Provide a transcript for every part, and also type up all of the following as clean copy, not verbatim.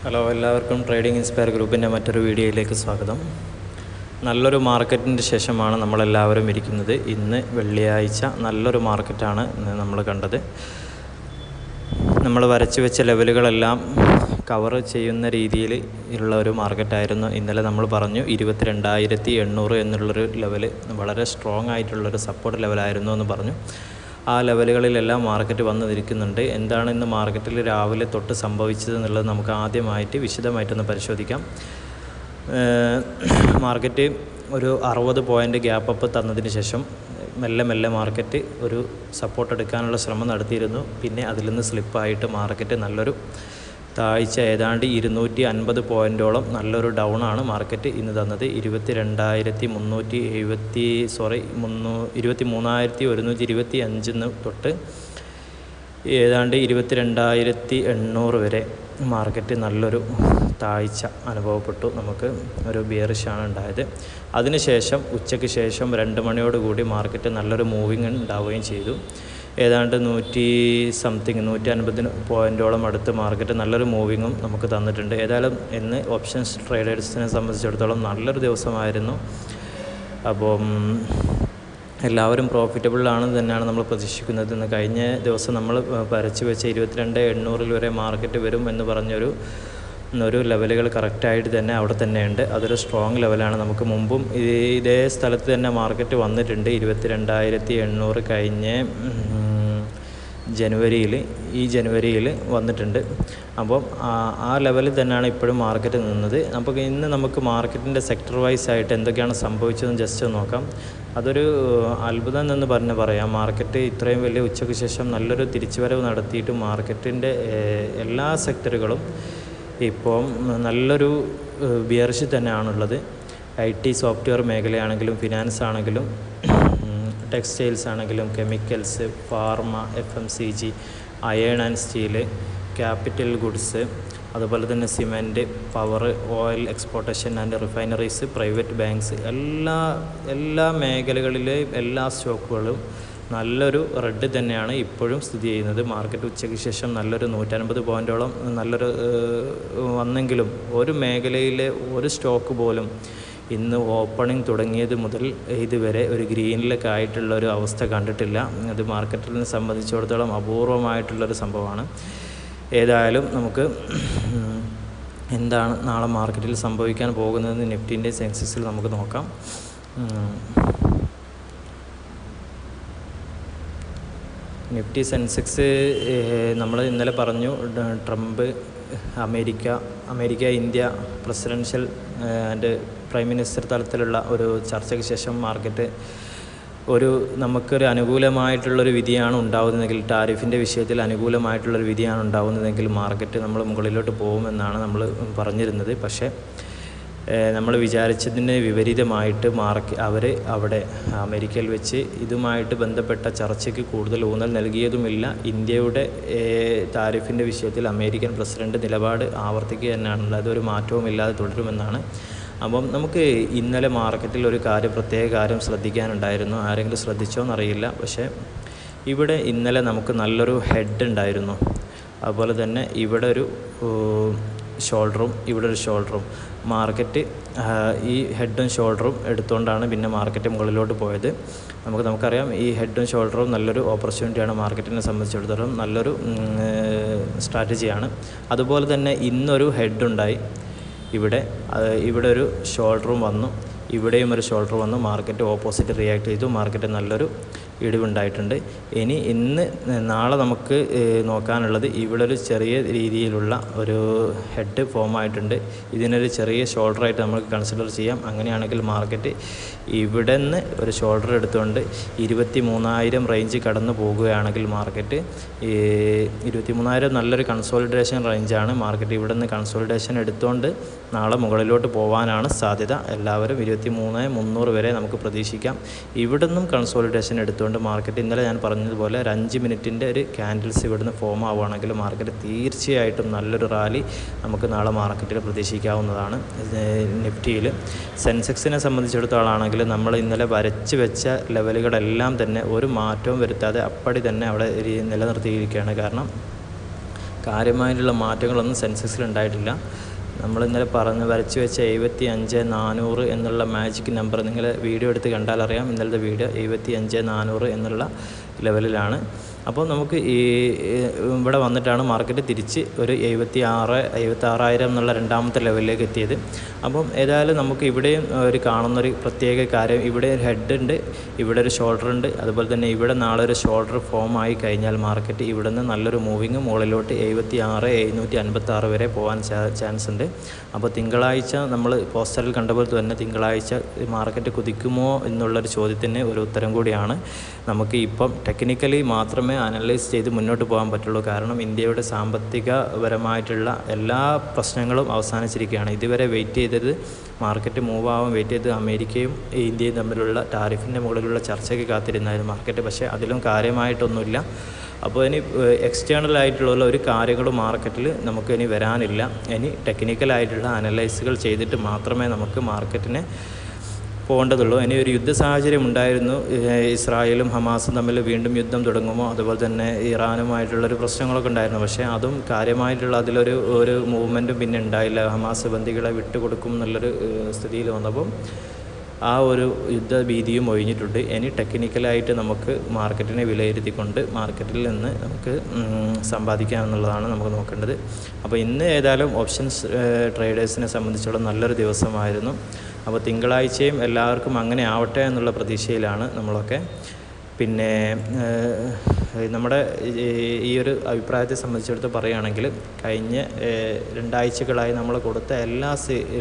Hello, എല്ലാവർക്കും trading inspire ഗ്രൂപ്പിൻ്റെ മറ്റൊരു വീഡിയോയിലേക്ക് സ്വാഗതം. നല്ലൊരു മാർക്കറ്റിൻ്റെ ശേഷമാണ് നമ്മളെല്ലാവരും ഇരിക്കുന്നത്. ഇന്ന് വെള്ളിയാഴ്ച നല്ലൊരു മാർക്കറ്റാണ് നമ്മൾ കണ്ടത്. നമ്മൾ വരച്ചു വെച്ച ലെവലുകളെല്ലാം കവർ ചെയ്യുന്ന രീതിയിൽ ഉള്ള ഒരു മാർക്കറ്റായിരുന്നു. ഇന്നലെ നമ്മൾ പറഞ്ഞു 22,800 എന്നുള്ളൊരു ലെവല് വളരെ സ്ട്രോങ് ആയിട്ടുള്ളൊരു സപ്പോർട്ട് ലെവലായിരുന്നു എന്ന് പറഞ്ഞു. ആ ലെവലുകളിലെല്ലാം മാർക്കറ്റ് വന്ന് നിൽക്കുന്നുണ്ട്. എന്താണ് ഇന്ന് മാർക്കറ്റിൽ രാവിലെ തൊട്ട് സംഭവിച്ചത് എന്നുള്ളത് നമുക്ക് ആദ്യമായിട്ട് വിശദമായിട്ടൊന്ന് പരിശോധിക്കാം. മാർക്കറ്റ് ഒരു 60 പോയിൻ്റ് ഗ്യാപ്പ് അപ്പ് തന്നതിന് ശേഷം മെല്ലെ മാർക്കറ്റ് ഒരു സപ്പോർട്ട് എടുക്കാനുള്ള ശ്രമം നടത്തിയിരുന്നു. പിന്നെ അതിൽ നിന്ന് സ്ലിപ്പായിട്ട് മാർക്കറ്റ് നല്ലൊരു താഴ്ച ഏതാണ്ട് 250 പോയിൻറ്റോളം നല്ലൊരു ഡൗൺ ആണ് മാർക്കറ്റ് ഇന്ന് തന്നത്. 23,125 തൊട്ട് ഏതാണ്ട് 22,800 വരെ മാർക്കറ്റ് നല്ലൊരു താഴ്ച അനുഭവപ്പെട്ടു. നമുക്ക് ഒരു ബിയറിഷാണ് ഉണ്ടായത്. അതിനുശേഷം ഉച്ചയ്ക്ക് ശേഷം 2 മണിയോടുകൂടി മാർക്കറ്റ് നല്ലൊരു മൂവിങ് ഉണ്ടാവുകയും ചെയ്തു. ഏതാണ്ട് 150 പോയിൻറ്റോളം അടുത്ത് മാർക്കറ്റ് നല്ലൊരു മൂവിങ്ങും നമുക്ക് തന്നിട്ടുണ്ട്. ഏതായാലും ഇന്ന് ഓപ്ഷൻസ് ട്രേഡേഴ്സിനെ സംബന്ധിച്ചിടത്തോളം നല്ലൊരു ദിവസമായിരുന്നു. അപ്പം എല്ലാവരും പ്രോഫിറ്റബിളാണെന്ന് തന്നെയാണ് നമ്മൾ പ്രതീക്ഷിക്കുന്നത്. ഇന്ന് കഴിഞ്ഞ ദിവസം നമ്മൾ വരച്ച് വെച്ച 22,800 വരെ മാർക്കറ്റ് വരും എന്ന് പറഞ്ഞൊരു ലെവലുകൾ കറക്റ്റായിട്ട് തന്നെ അവിടെ തന്നെയുണ്ട്. അതൊരു സ്ട്രോങ് ലെവലാണ്. നമുക്ക് മുമ്പും ഇതേ സ്ഥലത്ത് തന്നെ മാർക്കറ്റ് വന്നിട്ടുണ്ട്. 22,800 കഴിഞ്ഞ ജനുവരിയിൽ വന്നിട്ടുണ്ട്. അപ്പം ആ ലെവലിൽ തന്നെയാണ് ഇപ്പോഴും മാർക്കറ്റ് നിന്നത്. അപ്പോൾ ഇന്ന് നമുക്ക് മാർക്കറ്റിൻ്റെ സെക്ടർ വൈസ് ആയിട്ട് എന്തൊക്കെയാണ് സംഭവിച്ചതെന്ന് ജസ്റ്റ് നോക്കാം. അതൊരു അത്ഭുതം എന്ന് പറയാം. മാർക്കറ്റ് ഇത്രയും വലിയ ഉച്ചയ്ക്ക് ശേഷം നല്ലൊരു തിരിച്ചുവരവ് നടത്തിയിട്ട് മാർക്കറ്റിൻ്റെ എല്ലാ സെക്ടറുകളും ഇപ്പം നല്ലൊരു ബിയറിഷ് തന്നെയാണുള്ളത്. IT സോഫ്റ്റ്വെയർ മേഖലയാണെങ്കിലും ഫിനാൻസ് ആണെങ്കിലും ടെക്സ്റ്റൈൽസ് ആണെങ്കിലും chemicals, pharma, FMCG, iron and steel, capital goods, അതുപോലെ തന്നെ cement, power, oil exportation and refineries, private banks, എല്ലാ മേഖലകളിലെയും എല്ലാ സ്റ്റോക്കുകളും നല്ലൊരു റെഡ് തന്നെയാണ് ഇപ്പോഴും സ്ഥിതി ചെയ്യുന്നത്. മാർക്കറ്റ് ഉച്ചയ്ക്ക് ശേഷം നല്ലൊരു 150 പോയിൻറ്റോളം നല്ലൊരു വന്നെങ്കിലും ഒരു മേഖലയിലെ ഒരു സ്റ്റോക്ക് പോലും ഇന്ന് ഓപ്പണിംഗ് തുടങ്ങിയത് മുതൽ ഇതുവരെ ഒരു ഗ്രീനിലൊക്കെ ആയിട്ടുള്ളൊരു അവസ്ഥ കണ്ടിട്ടില്ല. അത് മാർക്കറ്റിനെ സംബന്ധിച്ചിടത്തോളം അപൂർവമായിട്ടുള്ളൊരു സംഭവമാണ്. ഏതായാലും നമുക്ക് എന്താണ് നാളെ മാർക്കറ്റിൽ സംഭവിക്കാൻ പോകുന്നതെന്ന് നിഫ്റ്റിൻ്റെ സെൻസസിൽ നമുക്ക് നോക്കാം. നിഫ്റ്റി സെൻസെക്സ് നമ്മൾ ഇന്നലെ പറഞ്ഞു, Trump America India presidential and prime minister തലത്തിലുള്ള ഒരു ചർച്ചയ്ക്ക് ശേഷം മാർക്കറ്റ് നമുക്കൊരു അനുകൂലമായിട്ടുള്ളൊരു വിധിയാണ് ഉണ്ടാകുന്നതെങ്കിൽ, ടാരിഫിൻ്റെ വിഷയത്തിൽ അനുകൂലമായിട്ടുള്ളൊരു വിധിയാണ് ഉണ്ടാകുന്നതെങ്കിൽ മാർക്കറ്റ് നമ്മൾ മുകളിലോട്ട് പോകുമെന്നാണ് നമ്മൾ പറഞ്ഞിരുന്നത്. പക്ഷേ നമ്മൾ വിചാരിച്ചതിന് വിപരീതമായിട്ട് അവിടെ അമേരിക്കയിൽ വെച്ച് ഇതുമായിട്ട് ബന്ധപ്പെട്ട ചർച്ചയ്ക്ക് കൂടുതൽ ഊന്നൽ നൽകിയതുമില്ല. ഇന്ത്യയുടെ താരിഫിൻ്റെ വിഷയത്തിൽ അമേരിക്കൻ പ്രസിഡന്റ് നിലപാട് ആവർത്തിക്കുക തന്നെയാണുള്ളത്. അതൊരു മാറ്റവുമില്ലാതെ തുടരുമെന്നാണ്. അപ്പം നമുക്ക് ഇന്നലെ മാർക്കറ്റിൽ ഒരു പ്രത്യേക കാര്യം ശ്രദ്ധിക്കാനുണ്ടായിരുന്നു. ആരെങ്കിലും ശ്രദ്ധിച്ചോ എന്നറിയില്ല. പക്ഷേ ഇവിടെ ഇന്നലെ നമുക്ക് നല്ലൊരു ഹെഡ് ഉണ്ടായിരുന്നു. അതുപോലെ തന്നെ ഇവിടെ ഒരു ഷോൾഡറും ഇവിടെ ഒരു ഷോൾഡറും മാർക്കറ്റ് ഈ ഹെഡും ഷോൾഡറും എടുത്തുകൊണ്ടാണ് പിന്നെ മാർക്കറ്റ് മുകളിലോട്ട് പോയത്. നമുക്കറിയാം ഈ ഹെഡും ഷോൾഡറും നല്ലൊരു ഓപ്പർച്യൂണിറ്റിയാണ് മാർക്കറ്റിനെ സംബന്ധിച്ചിടത്തോളം, നല്ലൊരു സ്ട്രാറ്റജിയാണ്. അതുപോലെ തന്നെ ഇന്നൊരു ഹെഡുണ്ടായി. ഇവിടെ ഒരു ഷോൾഡറും വന്നു, ഇവിടെയും ഒരു ഷോൾഡർ വന്നു. മാർക്കറ്റ് ഓപ്പോസിറ്റ് റിയാക്ട് ചെയ്തു. മാർക്കറ്റ് നല്ലൊരു ഇടിവുണ്ടായിട്ടുണ്ട്. നാളെ നമുക്ക് നോക്കാനുള്ളത്, ഇവിടെ ഒരു ചെറിയ രീതിയിലുള്ള ഒരു ഹെഡ് ഫോം ആയിട്ടുണ്ട്. ഇതിനൊരു ചെറിയ ഷോൾഡറായിട്ട് നമുക്ക് കൺസിഡർ ചെയ്യാം. അങ്ങനെയാണെങ്കിൽ മാർക്കറ്റ് ഇവിടെ നിന്ന് ഒരു ഷോൾഡർ എടുത്തുകൊണ്ട് 23,000 റേഞ്ച് കടന്നു പോകുകയാണെങ്കിൽ മാർക്കറ്റ് 23,000 നല്ലൊരു കൺസോളിഡേഷൻ റേഞ്ചാണ്. മാർക്കറ്റ് ഇവിടെ നിന്ന് കൺസോളിഡേഷൻ എടുത്തുകൊണ്ട് നാളെ മുകളിലോട്ട് പോകാനാണ് സാധ്യത. എല്ലാവരും 23,300 വരെ നമുക്ക് പ്രതീക്ഷിക്കാം. ഇവിടെ നിന്നും കൺസോളിഡേഷൻ എടുത്തുകൊണ്ട് മാർക്കറ്റ് ഇന്നലെ ഞാൻ പറഞ്ഞതുപോലെ ഒരു 5 മിനിറ്റിൻ്റെ ഒരു ക്യാൻഡിൽസ് ഇവിടുന്ന് ഫോം ആവുകയാണെങ്കിൽ മാർക്കറ്റ് തീർച്ചയായിട്ടും നല്ലൊരു റാലി നമുക്ക് നാളെ മാർക്കറ്റിൽ പ്രതീക്ഷിക്കാവുന്നതാണ്. നിഫ്റ്റിയിൽ സെൻസെക്സിനെ സംബന്ധിച്ചിടത്തോളമാണെങ്കിൽ നമ്മൾ ഇന്നലെ വരച്ച് വെച്ച ലെവലുകളെല്ലാം തന്നെ ഒരു മാറ്റവും വരുത്താതെ അപ്പടി തന്നെ അവിടെ നിലനിർത്തിയിരിക്കുകയാണ്. കാരണം കാര്യമായിട്ടുള്ള മാറ്റങ്ങളൊന്നും സെൻസെക്സിൽ ഉണ്ടായിട്ടില്ല. നമ്മൾ ഇന്നലെ വരച്ച് വെച്ച 75,400 എന്നുള്ള മാജിക് നമ്പർ നിങ്ങൾ വീഡിയോ എടുത്ത് കണ്ടാലറിയാം. ഇന്നലത്തെ വീഡിയോ 75,400 എന്നുള്ള ലെവലിലാണ്. അപ്പോൾ നമുക്ക് ഇവിടെ വന്നിട്ടാണ് മാർക്കറ്റ് തിരിച്ച് ഒരു 76,000 എന്നുള്ള രണ്ടാമത്തെ ലെവലിലേക്ക് എത്തിയത്. അപ്പം ഏതായാലും നമുക്ക് ഇവിടെയും ഒരു കാണുന്നൊരു പ്രത്യേക കാര്യം, ഇവിടെ ഒരു ഹെഡ് ഉണ്ട്, ഇവിടെ ഒരു ഷോൾഡർ ഉണ്ട്. അതുപോലെ തന്നെ ഇവിടെ നാളെ ഒരു ഷോൾഡർ ഫോം ആയി കഴിഞ്ഞാൽ മാർക്കറ്റ് ഇവിടെ നിന്ന് നല്ലൊരു മൂവിങ് മുകളിലോട്ട് 76,756 വരെ പോകാൻ ചാൻസ് ഉണ്ട്. അപ്പോൾ തിങ്കളാഴ്ച നമ്മൾ പോസ്റ്ററിൽ കണ്ടപോലെ തന്നെ തിങ്കളാഴ്ച മാർക്കറ്റ് കുതിക്കുമോ എന്നുള്ളൊരു ചോദ്യത്തിന് ഒരു ഉത്തരം കൂടിയാണ്. നമുക്ക് ഇപ്പം ടെക്നിക്കലി മാത്രമേ അനലൈസ് ചെയ്ത് മുന്നോട്ട് പോകാൻ പറ്റുള്ളൂ. കാരണം ഇന്ത്യയുടെ സാമ്പത്തികപരമായിട്ടുള്ള എല്ലാ പ്രശ്നങ്ങളും അവസാനിച്ചിരിക്കുകയാണ്. ഇതുവരെ വെയിറ്റ് ചെയ്തത് മാർക്കറ്റ് മൂവ് ആവാൻ വെയിറ്റ് ചെയ്ത് അമേരിക്കയും ഇന്ത്യയും തമ്മിലുള്ള ടാരിഫിൻ്റെ മുകളിലുള്ള ചർച്ചയ്ക്ക് കാത്തിരുന്നായിരുന്നു മാർക്കറ്റ്. പക്ഷേ അതിലും കാര്യമായിട്ടൊന്നുമില്ല. അപ്പോൾ ഇനി എക്സ്റ്റേണലായിട്ടുള്ള ഒരു കാര്യങ്ങളും മാർക്കറ്റിൽ നമുക്ക് ഇനി വരാനില്ല. ഇനി ടെക്നിക്കലായിട്ടുള്ള അനലൈസുകൾ ചെയ്തിട്ട് മാത്രമേ നമുക്ക് മാർക്കറ്റിനെ പോകേണ്ടതുള്ളൂ. ഇനി ഒരു യുദ്ധ സാഹചര്യം ഉണ്ടായിരുന്നു, ഇസ്രായേലും ഹമാസും തമ്മിൽ വീണ്ടും യുദ്ധം തുടങ്ങുമോ, അതുപോലെ തന്നെ ഇറാനുമായിട്ടുള്ളൊരു പ്രശ്നങ്ങളൊക്കെ ഉണ്ടായിരുന്നു. പക്ഷേ അതും കാര്യമായിട്ടുള്ള ഒരു മൂവ്മെൻറ്റും പിന്നെ ഉണ്ടായില്ല. ഹമാസ് ബന്ദികളെ വിട്ടുകൊടുക്കും എന്നുള്ളൊരു സ്ഥിതിയിൽ വന്നപ്പം ആ ഒരു യുദ്ധഭീതിയും ഒഴിഞ്ഞിട്ടുണ്ട്. ഇനി ടെക്നിക്കലായിട്ട് നമുക്ക് മാർക്കറ്റിനെ വിലയിരുത്തിക്കൊണ്ട് മാർക്കറ്റിൽ നിന്ന് നമുക്ക് സമ്പാദിക്കാം എന്നുള്ളതാണ് നമുക്ക് നോക്കേണ്ടത്. അപ്പോൾ ഇന്ന് ഏതായാലും ഓപ്ഷൻസ് ട്രേഡേഴ്സിനെ സംബന്ധിച്ചുള്ള നല്ലൊരു ദിവസമായിരുന്നു. അപ്പോൾ തിങ്കളാഴ്ചയും എല്ലാവർക്കും അങ്ങനെ ആവട്ടെ എന്നുള്ള പ്രതീക്ഷയിലാണ് നമ്മളൊക്കെ. പിന്നെ നമ്മുടെ ഈ ഒരു അഭിപ്രായത്തെ സംബന്ധിച്ചിടത്ത് പറയുകയാണെങ്കിൽ കഴിഞ്ഞ 2 ആഴ്ചകളായി നമ്മൾ കൊടുത്ത എല്ലാ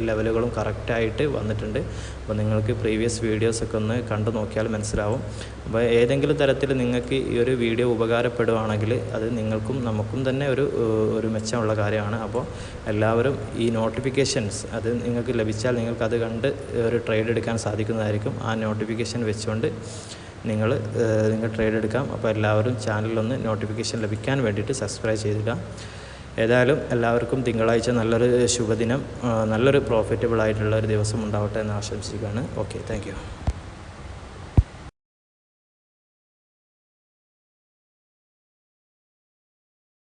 ലെവലുകളും കറക്റ്റായിട്ട് വന്നിട്ടുണ്ട്. അപ്പോൾ നിങ്ങൾക്ക് പ്രീവിയസ് വീഡിയോസൊക്കെ ഒന്ന് കണ്ടു നോക്കിയാൽ മനസ്സിലാവും. അപ്പോൾ ഏതെങ്കിലും തരത്തിൽ നിങ്ങൾക്ക് ഈ ഒരു വീഡിയോ ഉപകാരപ്പെടുകയാണെങ്കിൽ അത് നിങ്ങൾക്കും നമുക്കും തന്നെ ഒരു മെച്ചമുള്ള കാര്യമാണ്. അപ്പോൾ എല്ലാവരും ഈ നോട്ടിഫിക്കേഷൻസ് അത് നിങ്ങൾക്ക് ലഭിച്ചാൽ നിങ്ങൾക്കത് കണ്ട് ഒരു ട്രേഡ് എടുക്കാൻ സാധിക്കുന്നതായിരിക്കും. ആ നോട്ടിഫിക്കേഷൻ വെച്ചുകൊണ്ട് നിങ്ങൾ ട്രേഡ് എടുക്കാം. അപ്പോൾ എല്ലാവരും ചാനലിലൊന്ന് നോട്ടിഫിക്കേഷൻ ലഭിക്കാൻ വേണ്ടിയിട്ട് സബ്സ്ക്രൈബ് ചെയ്യുക. ഏതായാലും എല്ലാവർക്കും തിങ്കളാഴ്ച നല്ലൊരു ശുഭദിനം, നല്ലൊരു പ്രോഫിറ്റബിൾ ആയിട്ടുള്ള ഒരു ദിവസം ഉണ്ടാവട്ടെ എന്ന് ആശംസിക്കുകയാണ്. Okay, thank you.